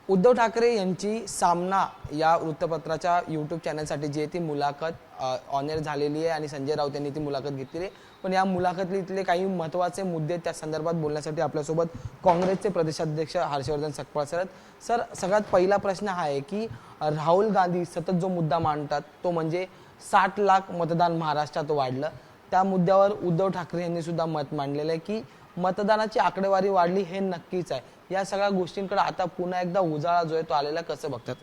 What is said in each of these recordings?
उद्धव ठाकरे यांची सामना या वृत्तपत्राच्या यूट्यूब चॅनलसाठी जी ती मुलाखत ऑनर झालेली आहे आणि संजय राऊत यांनी ती मुलाखत घेतलेली आहे। पण या मुलाखतीतले काही महत्त्वाचे मुद्दे त्या संदर्भात बोलण्यासाठी आपल्यासोबत काँग्रेसचे प्रदेशाध्यक्ष हर्षवर्धन सकपाळ सर सर सगळ्यात पहिला प्रश्न हा आहे की राहुल गांधी सतत जो मुद्दा मांडतात तो म्हणजे 60 लाख मतदान महाराष्ट्रात वाढलं। त्या मुद्द्यावर उद्धव ठाकरे यांनी सुद्धा मत मांडलेलं आहे की मतदानाची आकडेवारी वाढली हे नक्कीच आहे। या सगळ्या गोष्टींकडे आता पुन्हा एकदा उजाळा जो आहे तो आलेला कसं बघतात?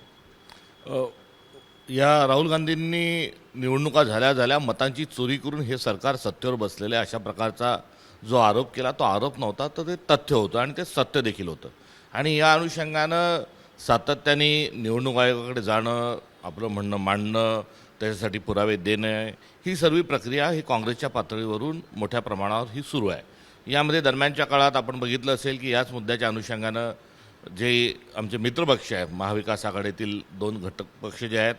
या राहुल गांधींनी निवडणुका झाल्या मतांची चोरी करून हे सरकार सत्तेवर बसलेले अशा प्रकारचा जो आरोप केला तो आरोप नव्हता, तर ते तथ्य होतं आणि ते सत्य देखील होतं। आणि या अनुषंगानं सातत्याने निवडणूक आयोगाकडे जाणं, आपलं म्हणणं मांडणं, त्याच्यासाठी पुरावे देणं, ही सर्व प्रक्रिया ही काँग्रेसच्या पातळीवरून मोठ्या प्रमाणावर ही सुरू आहे। यामध्ये दरम्यानच्या काळात आपण बघितलं असेल की याच मुद्द्याच्या अनुषंगानं जे आमचे मित्रपक्ष आहेत, महाविकास आघाडीतील 2 घटक पक्ष जे आहेत,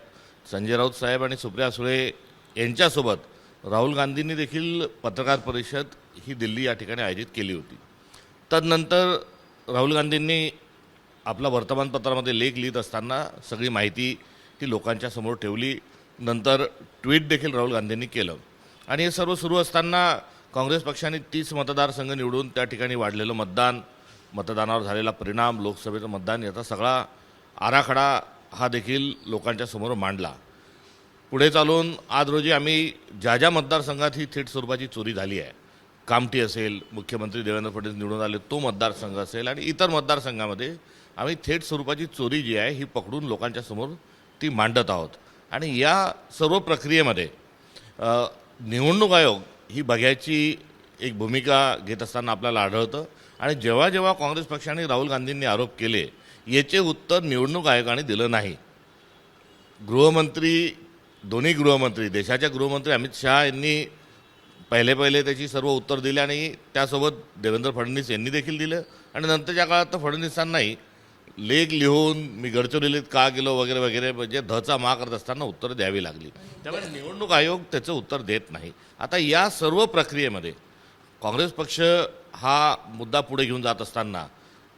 संजय राऊत साहेब आणि सुप्रिया सुळे यांच्यासोबत राहुल गांधींनी देखील पत्रकार परिषद ही दिल्ली या ठिकाणी आयोजित केली होती। तदनंतर राहुल गांधींनी आपला वर्तमानपत्रामध्ये लेख लिहित असताना सगळी माहिती ही लोकांच्या समोर ठेवली। नंतर ट्विट देखील राहुल गांधींनी केलं आणि हे सर्व सुरू असताना काँग्रेस पक्षाने 30 मतदारसंघ निवडून त्या ठिकाणी वाढलेलं मतदान, मतदानावर झालेला परिणाम, लोकसभेचं मतदान याचा सगळा आराखडा हा देखील लोकांच्या समोर मांडला। पुढे चालून आज रोजी आम्ही ज्या मतदारसंघात ही थेट स्वरूपाची चोरी झाली आहे, कामठी असेल, मुख्यमंत्री देवेंद्र फडणवीस निवडून आले तो मतदारसंघ असेल आणि इतर मतदारसंघामध्ये आम्ही थेट स्वरूपाची चोरी जी आहे ही पकडून लोकांच्या समोर ती मांडत आहोत। आणि या सर्व प्रक्रियेमध्ये निवडणूक आयोग ही बघायची एक भूमिका घेत असताना आपल्याला आढळतं। आणि जेव्हा जेव्हा काँग्रेस पक्षाने राहुल गांधींनी आरोप केले याचे उत्तर निवडणूक आयोगाने दिलं नाही। दोन्ही गृहमंत्री, देशाच्या गृहमंत्री अमित शहा यांनी पहिले त्याची सर्व उत्तर दिले आणि त्यासोबत देवेंद्र फडणवीस यांनी देखील दिलं आणि नंतरच्या काळात तर फडणवीसांनाही लेख लिहून मी गडचिरोलीत का गेलो वगैरे वगैरे म्हणजे धचा मा करत असताना उत्तर द्यावी लागली। त्यामुळे निवडणूक आयोग त्याचं उत्तर देत नाही। आता या सर्व प्रक्रियेमध्ये काँग्रेस पक्ष हा मुद्दा पुढे घेऊन जात असताना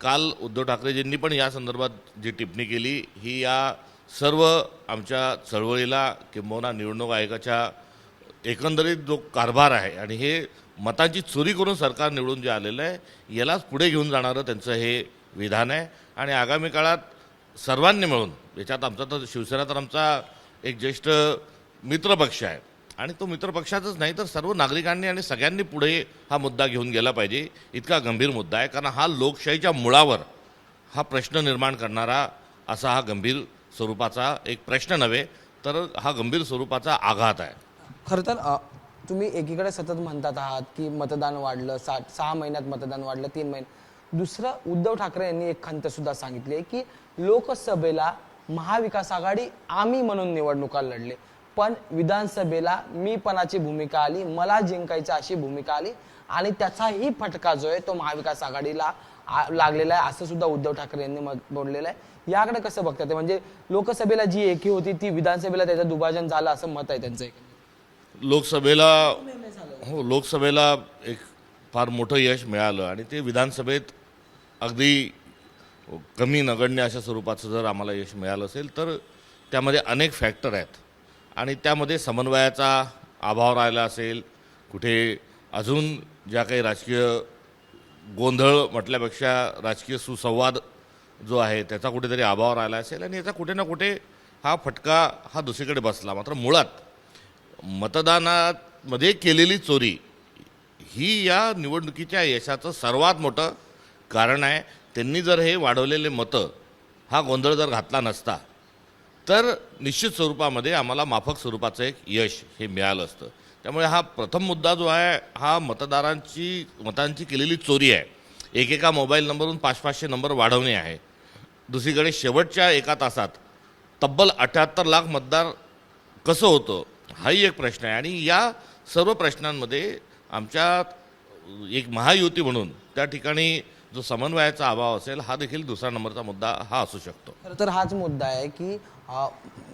काल उद्धव ठाकरेजींनी पण या संदर्भात जी टिप्पणी केली ही या सर्व आमच्या चळवळीला किंबहुना निवडणूक आयोगाच्या एकंदरीत जो कारभार आहे आणि हे मतांची चोरी करून सरकार निवडून जे आलेलं आहे यालाच पुढे घेऊन जाणारं त्यांचं हे विधान आहे। आणि आगामी काळात सर्वांनी मिळून, याच्यात आमचा तर शिवसेना तर आमचा एक ज्येष्ठ मित्रपक्ष आहे आणि तो मित्रपक्षाचंच नाही तर सर्व नागरिकांनी आणि सगळ्यांनी पुढे हा मुद्दा घेऊन गेला पाहिजे। इतका गंभीर मुद्दा आहे, कारण हा लोकशाहीच्या मुळावर हा प्रश्न निर्माण करणारा असा हा गंभीर स्वरूपाचा एक प्रश्न नव्हे तर हा गंभीर स्वरूपाचा आघात आहे। खरं तर तुम्ही एकीकडे सतत म्हणतात आहात की मतदान वाढलं, 6 महिन्यात मतदान वाढलं, 3 महिने। दुसरं, उद्धव ठाकरे यांनी एक खंत सुद्धा सांगितली आहे की लोकसभेला महाविकास आघाडी आम्ही म्हणून निवडणुका लढले, पण विधानसभेला मीपणाची भूमिका आली, मला जिंकायची अशी भूमिका आली आणि त्याचाही फटका जो आहे तो महाविकास आघाडीला लागलेला आहे, असं सुद्धा उद्धव ठाकरे यांनी बोललेलं आहे। याकडे कसं बघतात ते? म्हणजे लोकसभेला जी एकी होती ती विधानसभेला त्याचं दुभाजन झालं असं मत आहे त्यांचं। लोकसभेला एक फार मोठं यश मिळालं आणि ते विधानसभेत अगदी कमी नगण्य अशा स्वरूपाचं जर आम्हाला यश मिळालं असेल तर त्यामध्ये अनेक फॅक्टर आहेत आणि त्यामध्ये समन्वयाचा अभाव राहिला असेल, कुठे अजून ज्या काही राजकीय गोंधळ म्हटल्यापेक्षा राजकीय सुसंवाद जो आहे त्याचा कुठेतरी अभाव राहिला असेल आणि याचा कुठे ना कुठे हा फटका हा दुसरीकडे बसला। मात्र मुळात मतदानामध्ये केलेली चोरी ही या निवडणुकीच्या यशाचं सर्वात मोठं कारण आहे। त्यांनी जर हे वाढवलेले मतं हा गोंधळ जर घातला नसता तर निश्चित स्वरूपामध्ये आम्हाला माफक स्वरूपाचं एक यश हे मिळालं असतं। त्यामुळे हा प्रथम मुद्दा जो आहे हा मतांची केलेली चोरी आहे। एकेका मोबाईल नंबरवरून 500 नंबर वाढवणे आहे। दुसरीकडे शेवटच्या एका तासात तब्बल 78 लाख मतदार कसं होतं हाही एक प्रश्न आहे आणि या सर्व प्रश्नांमध्ये आमच्या एक महायुती म्हणून त्या ठिकाणी जो समन्वयाचा अभाव असेल हा देखील दुसरा नंबरचा मुद्दा हा असू शकतो। खरं तर हाच मुद्दा आहे की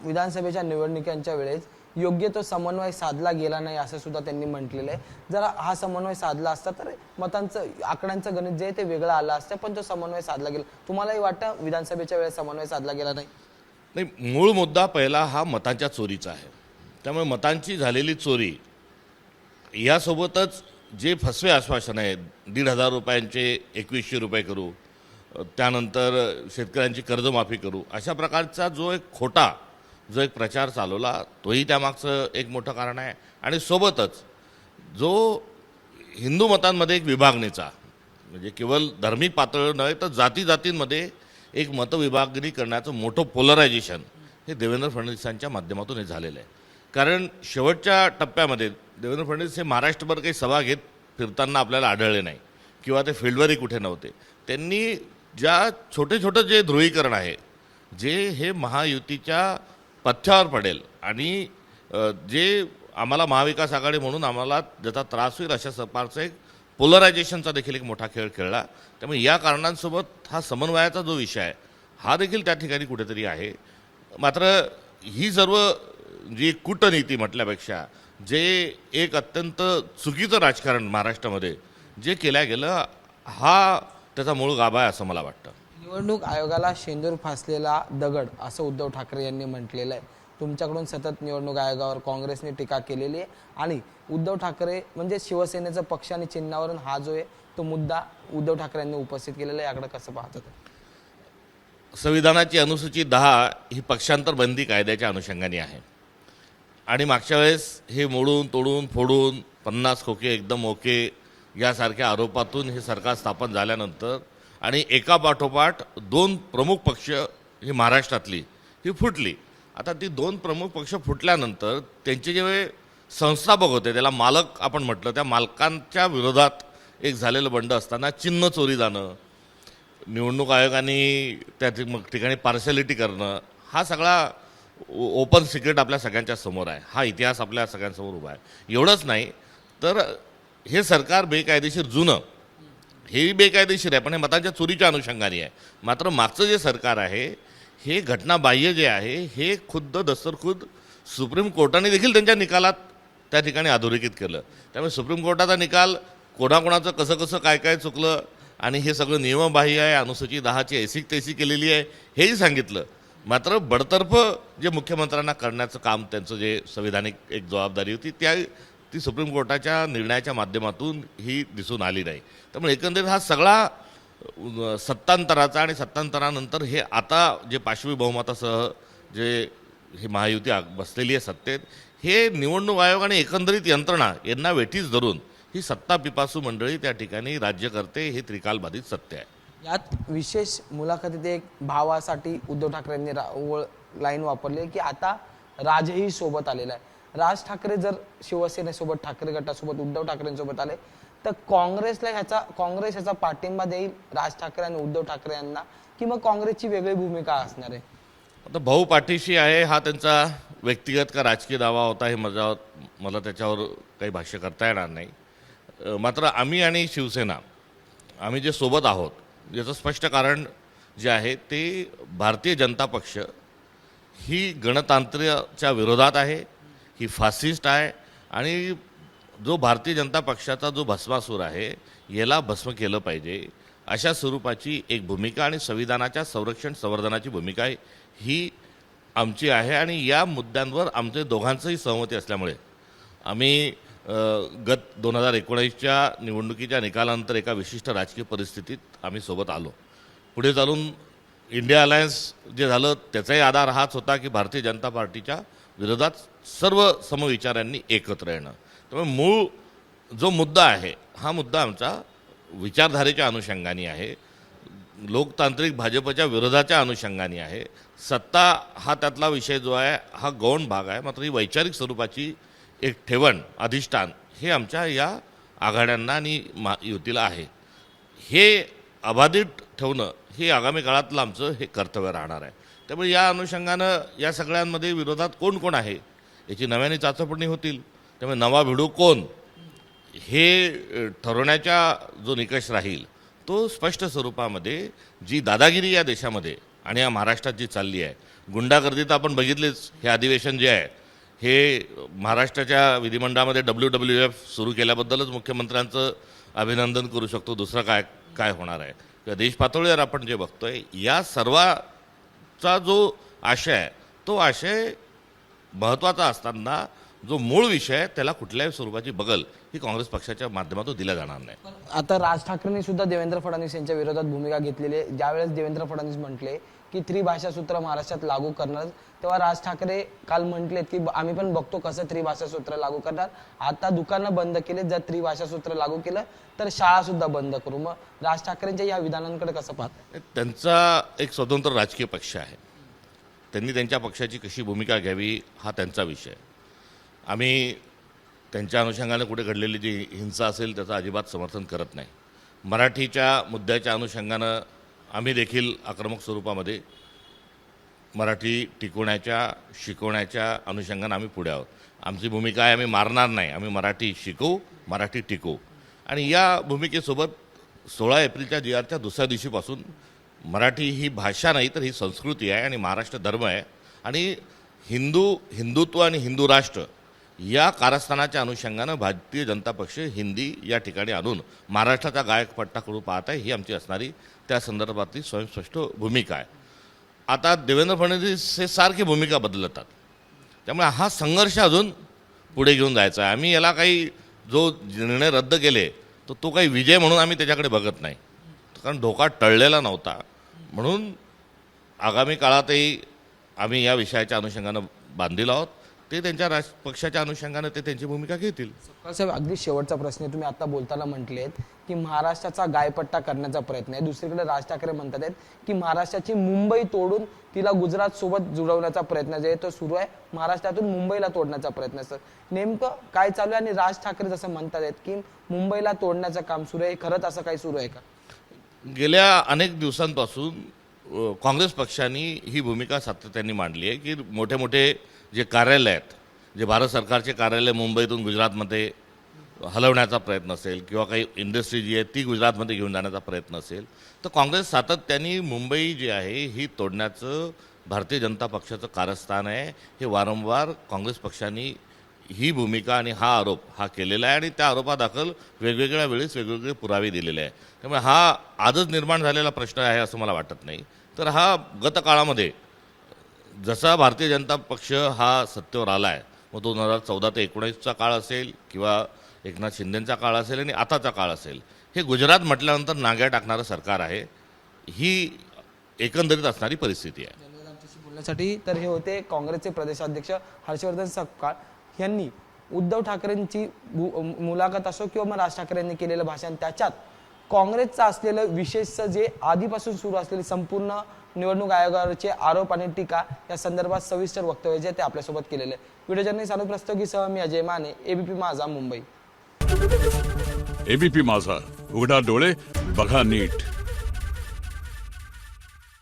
विधानसभेच्या निवडणुकांच्या वेळेस योग्य तो समन्वय साधला गेला नाही असं सुद्धा त्यांनी म्हटलेलं आहे. जर हा समन्वय साधला असता तर मतांचं आकड्यांचं गणित जे आहे ते वेगळं आलं असतं, पण तो समन्वय साधला गेला. तुम्हालाही वाटतं विधानसभेच्या वेळेस समन्वय साधला गेला नाही? नाही, मूळ मुद्दा पहिला हा मतांच्या चोरीचा आहे. त्यामुळे मतांची झालेली चोरी यासोबतच जे फसवे आश्वासन आहेत, 1,500 रुपयांचे 2100 रुपये करू, त्यानंतर शेतकऱ्यांची कर्जमाफी करू, अशा प्रकारचा जो एक खोटा जो एक प्रचार चालवला तोही त्यामागचं एक मोठं कारण आहे. आणि सोबतच जो हिंदू मतांमध्ये एक विभागणीचा, म्हणजे केवळ धार्मिक पातळीवर नव्हे तर जाती जातींमध्ये एक मतविभागणी करण्याचं मोठं पोलरायझेशन हे देवेंद्र फडणवीसांच्या माध्यमातून हे झालेलं आहे. कारण शेवटच्या टप्प्यामध्ये देवेंद्र फडणवीस हे महाराष्ट्रभर काही सभा घेत फिरताना आपल्याला आढळले नाही किंवा ते फील्डवरही कुठे नव्हते. त्यांनी ज्या छोटे छोटे जे ध्रुवीकरण आहे, जे हे महायुतीच्या पथ्यावर पडेल आणि जे आम्हाला महाविकास आघाडी म्हणून आम्हाला ज्याचा त्रास होईल अशा प्रकारचं एक पोलरायझेशनचा देखील एक मोठा खेळ खेळला. त्यामुळे या कारणांसोबत हा समन्वयाचा जो विषय आहे हा देखील त्या ठिकाणी कुठेतरी आहे. मात्र ही सर्व जी कूटनीती म्हटल्यापेक्षा जे एक अत्यंत चुकीचं राजकारण महाराष्ट्रामध्ये जे केलं गेलं हा त्याचा मूळ गाभा आहे असं मला वाटतं. निवडणूक आयोगाला शेंदूर फासलेला दगड असं उद्धव ठाकरे यांनी म्हटलेलं आहे. तुमच्याकडून सतत निवडणूक आयोगावर काँग्रेसने टीका केलेली आहे आणि उद्धव ठाकरे म्हणजे शिवसेनेचं पक्ष आणि चिन्हावरून हा जो आहे तो मुद्दा उद्धव ठाकरे यांनी उपस्थित केलेला आहे. याकडे कसं पाहतात? संविधानाची अनुसूची 10 ही पक्षांतर बंदी कायद्याच्या अनुषंगाने आहे आणि मागच्या वेळेस हे मोडून तोडून फोडून 50 खोके एकदम ओके यासारख्या आरोपातून हे सरकार स्थापन झाल्यानंतर आणि एका पाठोपाठ 2 प्रमुख पक्ष ही महाराष्ट्रातली ही फुटली. आता ती 2 प्रमुख पक्ष फुटल्यानंतर त्यांचे जे संस्थापक होते, त्याला मालक आपण म्हटलं, त्या मालकांच्या विरोधात एक झालेलं बंड असताना चिन्ह चोरी जाणं, निवडणूक आयोगाने त्या ठिकाणी पार्शॅलिटी करणं, हा सगळा ओपन सिक्रेट आपल्या सगळ्यांच्या समोर आहे. हा इतिहास आपल्या सगळ्यांसमोर उभा आहे. एवढंच नाही तर हे सरकार बेकायदेशीर जुनं हेही बेकायदेशीर आहे, पण हे मतांच्या चोरीच्या अनुषंगाने आहे. मात्र मागचं जे सरकार आहे हे घटनाबाह्य जे आहे हे खुद्द दस्तरखुद सुप्रीम कोर्टाने देखील त्यांच्या निकालात त्या ठिकाणी अधोरेखित केलं. त्यामुळे सुप्रीम कोर्टाचा निकाल कोणाकोणाचं कसं कसं काय काय चुकलं आणि हे सगळं नियमबाह्य आहे, अनुसूचित 10ची ऐसिक तैसी केलेली आहे हेही सांगितलं. मात्र बडतर्फ जे मुख्यमंत्र्यांना करण्याचं काम त्यांचं जे संविधानिक एक जबाबदारी होती ती सुप्रीम कोर्टाच्या निर्णयाच्या माध्यमातून ही दिसून आली नाही. त्यामुळे एकंदरीत हा सगळा सत्तांतराचा आणि सत्तांतरानंतर हे आता जे पाशवी बहुमतासह जे ही महायुती बसलेली आहे सत्तेत, हे निवडणूक आयोग आणि एकंदरीत यंत्रणा यांना वेठीस धरून ही सत्ता पिपासू मंडळी त्या ठिकाणी राज्य करते. हे त्रिकालबाधित सत्य आहे. यात विशेष मुलाखतीत एक भावासाठी उद्धव ठाकरेंनी लाईन वापरली की आता राजही सोबत आलेला आहे. राज ठाकरे जर शिवसेनेसोबत, ठाकरे गटासोबत, उद्धव ठाकरेंसोबत आले तर काँग्रेस ह्याचा पाठिंबा देईल राज ठाकरे आणि उद्धव ठाकरे यांना, की मग काँग्रेसची वेगळी भूमिका असणार आहे? आता भाऊ पाठीशी आहे हा त्यांचा व्यक्तिगत का राजकीय दावा होता हे मला त्याच्यावर काही भाष्य करता येणार नाही. मात्र आम्ही आणि शिवसेना आम्ही जे सोबत आहोत याचं स्पष्ट कारण जे आहे ते भारतीय जनता पक्ष ही गणतंत्राच्या विरोधात आहे, ही फासिस्ट आहे आणि जो भारतीय जनता पक्षाचा जो भस्मासूर आहे याला भस्म केलं पाहिजे अशा स्वरूपाची एक भूमिका आणि संविधानाच्या संरक्षण संवर्धनाची भूमिका ही आमची आहे. आणि या मुद्द्यांवर आमचे दोघांचंही सहमती असल्यामुळे आम्ही गत 2019च्या निवडणुकीच्या निकालानंतर एका विशिष्ट राजकीय परिस्थितीत आम्ही सोबत आलो. पुढे चालून इंडिया अलायन्स जे झालं त्याचाही आधार हाच होता की भारतीय जनता पार्टीच्या विरोधात सर्व समविचारांनी एकत्र येणं. त्यामुळे मूळ जो मुद्दा आहे हा मुद्दा आमचा विचारधारेच्या अनुषंगाने आहे, लोकतांत्रिक भाजपच्या विरोधाच्या अनुषंगाने आहे. सत्ता हा त्यातला विषय जो आहे हा गौण भाग आहे. मात्र ही वैचारिक स्वरूपाची एक ठेवण अधिष्ठान हे आमच्या या आघाड्यांना आणि युतीला आहे. हे अबाधित ठेवणं हे आगामी काळातलं आमचं हे कर्तव्य राहणार आहे. त्यामुळे या अनुषंगानं या सगळ्यांमध्ये विरोधात कोण कोण आहे याची नव्याने चाचपणी होतील. त्यामुळे नवा भिडू कोण हे ठरवण्याचा जो निकष राहील तो स्पष्ट स्वरूपामध्ये जी दादागिरी या देशामध्ये आणि या महाराष्ट्रात जी चालली आहे, गुंडागर्दी तर आपण बघितलीच. हे अधिवेशन जे आहे हे महाराष्ट्राच्या विधिमंडळामध्ये WWF सुरू केल्याबद्दलच मुख्यमंत्र्यांचं अभिनंदन करू शकतो. दुसरं काय काय होणार आहे? किंवा देश पातळीवर आपण जे बघतोय या सर्वाचा जो आशय आहे तो आशय महत्त्वाचा असताना जो मूळ विषय आहे त्याला कुठल्याही स्वरूपाची बगल ही काँग्रेस पक्षाच्या माध्यमातून दिल्या जाणार नाही. आता राज ठाकरेंनी सुद्धा देवेंद्र फडणवीस यांच्या विरोधात भूमिका घेतलेली आहे. ज्यावेळेस देवेंद्र फडणवीस म्हटले की त्रिभाषा सूत्र महाराष्ट्रात लागू करणार, तेव्हा राज ठाकरे काल म्हटले की आम्ही पण बघतो कसं त्रिभाषा सूत्र लागू करणार. आता दुकानं बंद केले, जर त्रिभाषा सूत्र लागू केलं तर शाळा सुद्धा बंद करू. मग राज ठाकरेंच्या या विधानांकडे कसं पाहत? त्यांचा एक स्वतंत्र राजकीय पक्ष आहे. त्यांनी त्यांच्या पक्षाची कशी भूमिका घ्यावी हा त्यांचा विषय आहे. आम्ही त्यांच्या अनुषंगाने कुठे घडलेली जी हिंसा असेल त्याचं अजिबात समर्थन करत नाही. मराठीच्या मुद्द्याच्या अनुषंगानं आम्ही देखील आक्रमक स्वरूपामध्ये मराठी टिकवण्याच्या शिकवण्याच्या अनुषंगानं आम्ही पुढे आहोत. आमची भूमिका आहे आम्ही मारणार नाही, आम्ही मराठी शिकवू, मराठी टिकवू. आणि या भूमिकेसोबत 16 एप्रिलच्या GRच्या दुसऱ्या दिवशीपासून मराठी ही भाषा नाही तर ही संस्कृती आहे आणि महाराष्ट्र धर्म आहे. आणि हिंदुत्व आणि हिंदू राष्ट्र या कारस्थानाच्या अनुषंगानं भारतीय जनता पक्ष हिंदी या ठिकाणी आणून महाराष्ट्राचा गायकपट्टा करू पाहत आहे. ही आमची असणारी त्या संदर्भातली स्वयंस्पष्ट भूमिका आहे. आता देवेंद्र फडणवीस हे सारखी भूमिका बदलतात, त्यामुळे हा संघर्ष अजून पुढे घेऊन जायचा आहे. आम्ही याला काही जो निर्णय रद्द केले तो काही विजय म्हणून आम्ही त्याच्याकडे बघत नाही, कारण धोका टळलेला नव्हता. म्हणून आगामी काळातही आम्ही या विषयाच्या अनुषंगानं बांधील आहोत. ते त्यांच्या पक्षाच्या अनुषंगानं ते त्यांची भूमिका घेतील. साहेब, अगदी शेवटचा प्रश्न आहे. तुम्ही आता बोलताना म्हटलेत की महाराष्ट्राचा गायपट्टा करण्याचा प्रयत्न आहे. दुसरीकडे राज ठाकरे म्हणतात आहेत की महाराष्ट्राची मुंबई तोडून तिला गुजरात सोबत जुळवण्याचा प्रयत्न जे आहे तो सुरू आहे. महाराष्ट्रातून मुंबईला तोडण्याचा प्रयत्न असतो. नेमकं काय चालू आहे? आणि राज ठाकरे जसं म्हणतात आहेत की मुंबईला तोडण्याचं काम सुरू आहे, खरंच असं काही सुरू आहे का? गेल्या अनेक दिवसांपासून काँग्रेस पक्षाने ही भूमिका सातत्याने मांडली आहे की मोठे मोठे जे कार्यालय आहेत, जे भारत सरकारचे कार्यालय मुंबईतून गुजरातमध्ये हलवण्याचा प्रयत्न असेल किंवा काही इंडस्ट्री जी आहे ती गुजरातमध्ये घेऊन जाण्याचा प्रयत्न असेल, तर काँग्रेस सातत्याने मुंबई जी आहे ही तोडण्याचं भारतीय जनता पक्षाचं कारस्थान आहे हे वारंवार काँग्रेस पक्षाने ही भूमिका आणि हा आरोप हा केलेला आहे. आणि त्या आरोपादाखल वेगवेगळ्या वेळेस वेगवेगळे पुरावे दिलेले आहे. त्यामुळे हा आजच निर्माण झालेला प्रश्न आहे असं मला वाटत नाही. तर हा गतकाळामध्ये जसा भारतीय जनता पक्ष हा सत्तेवर आला आहे, मग 2014 ते 19चा काळ असेल किंवा एकनाथ शिंदेचा काळ असेल आणि आताचा काळ असेल, हे गुजरात म्हटल्यानंतर नांग्या टाकणारं सरकार आहे. ही एकंदरीत असणारी परिस्थिती आहे. धन्यवाद आमच्याशी बोलण्यासाठी. तर हे होते काँग्रेसचे प्रदेशाध्यक्ष हर्षवर्धन सपकाळ यांनी उद्धव ठाकरेंची मुलाखत असो किंवा मग राज ठाकरे यांनी केलेलं भाषण, त्याच्यात काँग्रेसचं असलेलं विशेष जे आधीपासून सुरू असलेले संपूर्ण निवडणूक आयोगावरचे आरोप आणि टीका या संदर्भात सविस्तर वक्तव्य जे ते आपल्यासोबत केलेले. व्हिडिओ जर्नलिस्ट अनुप रस्तोगीसह मी अजय माने, एबीपी माझा, मुंबई. एबीपी माझा, उघडा डोळे बघा नीट.